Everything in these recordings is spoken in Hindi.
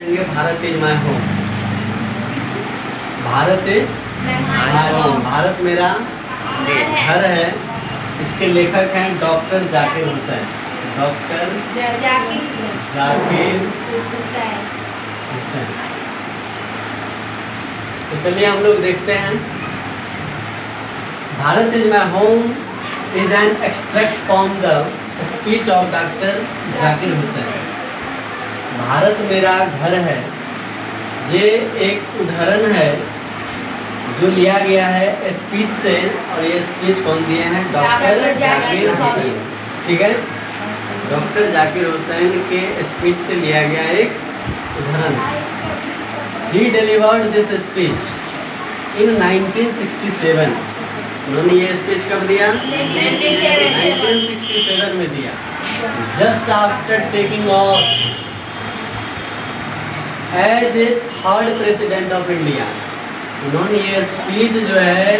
Bharat is my home. Bharat is my home. Bharat मेरा घर है। इसके लेखक हैं डॉक्टर जाकिर हुसैन। डॉक्टर जाकिर हुसैन। तो चलिए हम लोग देखते हैं। Bharat is my home is an extract from the speech of doctor Zakir Hussain. Bharat मेरा घर है, ये एक उदाहरण है जो लिया गया है स्पीच से, और ये स्पीच कौन दिए हैं? डॉक्टर जाकिर हुसैन। ठीक है, डॉक्टर जाकिर हुसैन के स्पीच से लिया गया एक उदाहरण। He delivered this speech in 1967। उन्होंने ये स्पीच कब दिया? 1967 में दिया। Just after taking of as a third president of India. उन्होंने ये स्पीच जो है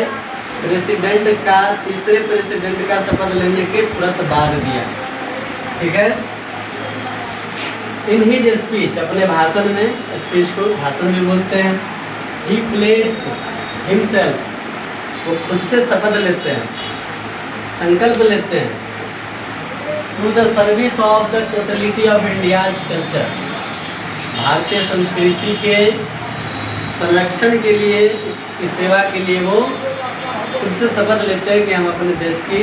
प्रेसिडेंट का, तीसरे प्रेसिडेंट का शपथ लेने के तुरंत बाद दिया। ठीक है, इन हिज स्पीच, अपने भाषण में, स्पीच को भाषण भी बोलते हैं। ही प्लेस हिमसेल्फ, वो खुद से शपथ लेते हैं, संकल्प लेते हैं, to the service of the totality of India's culture. भारतीय संस्कृति के संरक्षण के लिए, उसकी सेवा के लिए वो खुद से शपथ लेते हैं कि हम अपने देश की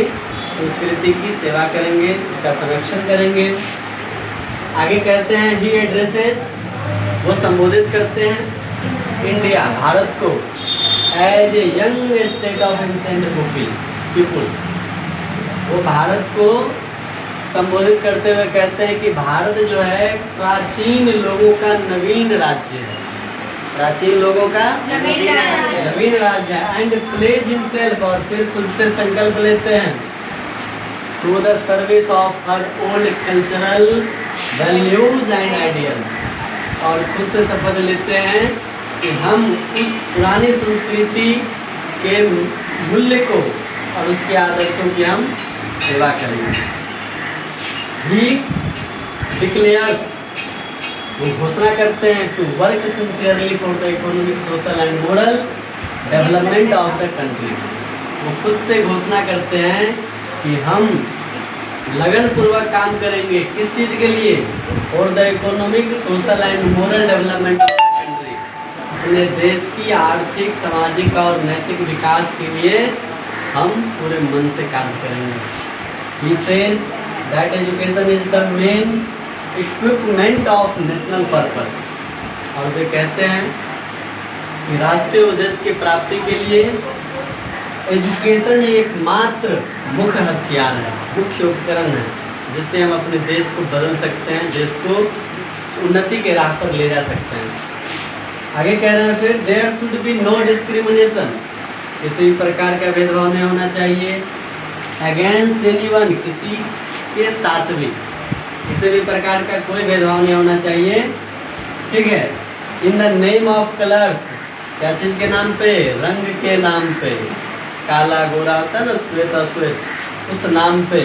संस्कृति की सेवा करेंगे, उसका संरक्षण करेंगे। आगे कहते हैं ही एड्रेसेस, वो संबोधित करते हैं इंडिया, भारत को, as a young state of ancient people. वो भारत को संबोधित करते हुए कहते हैं कि भारत जो है प्राचीन लोगों का नवीन राज्य है। प्राचीन लोगों का नवीन राज्य है। एंड प्लेज हिमसेल्फ, और फिर खुद से संकल्प लेते हैं, to the service of her old cultural values and ideals. और खुद से शपथ लेते हैं कि हम उस पुरानी संस्कृति के मूल्य को और उसके आदर्शों की हम सेवा करेंगे। ही डिक्लेयर्स, वो घोषणा करते हैं, to work sincerely for the economic, social and moral development of the country. वो खुद से घोषणा करते हैं कि हम लगन पूर्वक काम करेंगे, किस चीज़ के लिए? For the economic, social and moral development of the country. अपने देश की आर्थिक, सामाजिक और नैतिक विकास के लिए हम पूरे मन से कार्य करेंगे। He says that education is the main equipment of national purpose। और वे कहते हैं कि राष्ट्रीय उद्देश्य की प्राप्ति के लिए एजुकेशन एकमात्र मुख्य हथियार है, मुख्य उपकरण है, जिससे हम अपने देश को बदल सकते हैं, देश को उन्नति के राह पर ले जा सकते हैं। आगे कह रहे हैं फिर, there should be no discrimination, किसी भी प्रकार का भेदभाव नहीं होना चाहिए। अगेंस्ट एनीवन, किसी के साथ भी किसी भी प्रकार का कोई भेदभाव नहीं होना चाहिए। ठीक है, in the name of colours, क्या चीज़ के नाम पे? रंग के नाम पे। काला गोरा होता है ना, श्वेत अश्वेत, उस नाम पे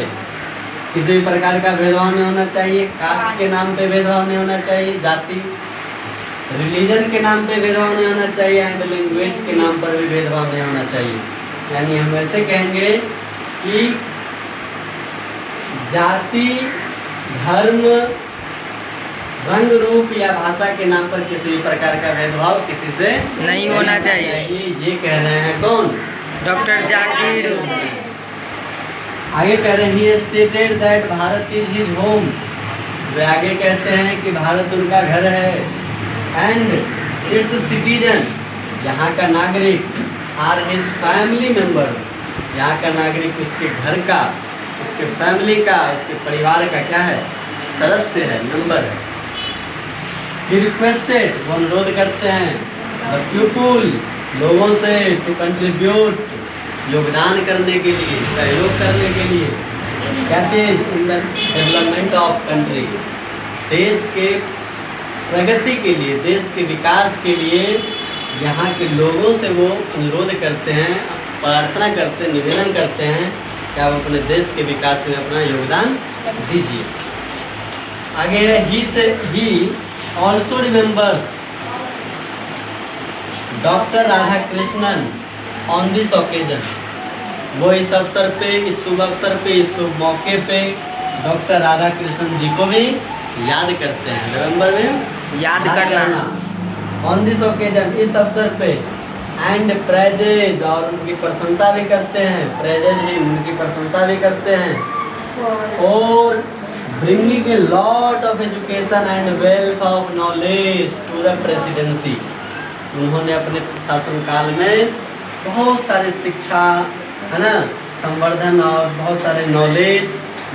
किसी भी प्रकार का भेदभाव नहीं होना चाहिए। कास्ट के नाम पे भेदभाव नहीं होना चाहिए, जाति, रिलीजन के नाम पे भेदभाव नहीं होना चाहिए, एंड लैंग्वेज के नाम पर भी भेदभाव नहीं होना चाहिए। यानी हम ऐसे कहेंगे कि जाति, धर्म, रंग, रूप या भाषा के नाम पर किसी भी प्रकार का भेदभाव किसी से नहीं होना चाहिए। ये कह रहे हैं कौन? डॉक्टर जाकिर। आगे कह रहे हैं, he stated that Bharat is his home. वे आगे कहते हैं कि भारत उनका घर है। एंड इट्स सिटीजन, यहाँ का नागरिक, आर हिज फैमिली मेंबर्स, यहाँ का नागरिक उसके घर का, उसके फैमिली का, उसके परिवार का क्या है? सदस्य है, मेंबर है। ही रिक्वेस्टेड, वो अनुरोध करते हैं, द पीपुल, लोगों से, टू कंट्रीब्यूट, योगदान करने के लिए, सहयोग करने के लिए, क्या चीज़? In the development of country, देश के प्रगति के लिए, देश के विकास के लिए यहाँ के लोगों से वो अनुरोध करते हैं, प्रार्थना करते हैं, निवेदन करते हैं कि आप अपने देश के विकास में अपना योगदान दीजिए। आगे है, he also remembers doctor Radha Krishnan on this occasion. वो इस अवसर पे, इस शुभ अवसर पे, इस शुभ मौके पे डॉक्टर राधा कृष्णन जी को भी याद करते हैं। रिमेम्बर मीन्स याद करना। ऑन दिस ओकेजन, इस अवसर पे, एंड प्रेजेज, और उनकी प्रशंसा भी करते हैं। प्रेजेज ही उनकी प्रशंसा भी करते हैं। और bringing a lot of education and wealth of knowledge to the presidency. उन्होंने अपने शासनकाल में बहुत सारी शिक्षा, है ना, संवर्धन और बहुत सारे नॉलेज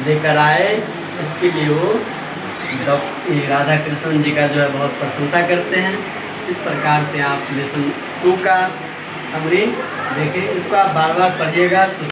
लेकर आए। इसके लिए वो डॉक्टर राधा कृष्णन जी का जो है बहुत प्रशंसा करते हैं। इस प्रकार से आप लेसन 2 का समरी देखें। इसको आप बार बार पढ़िएगा तो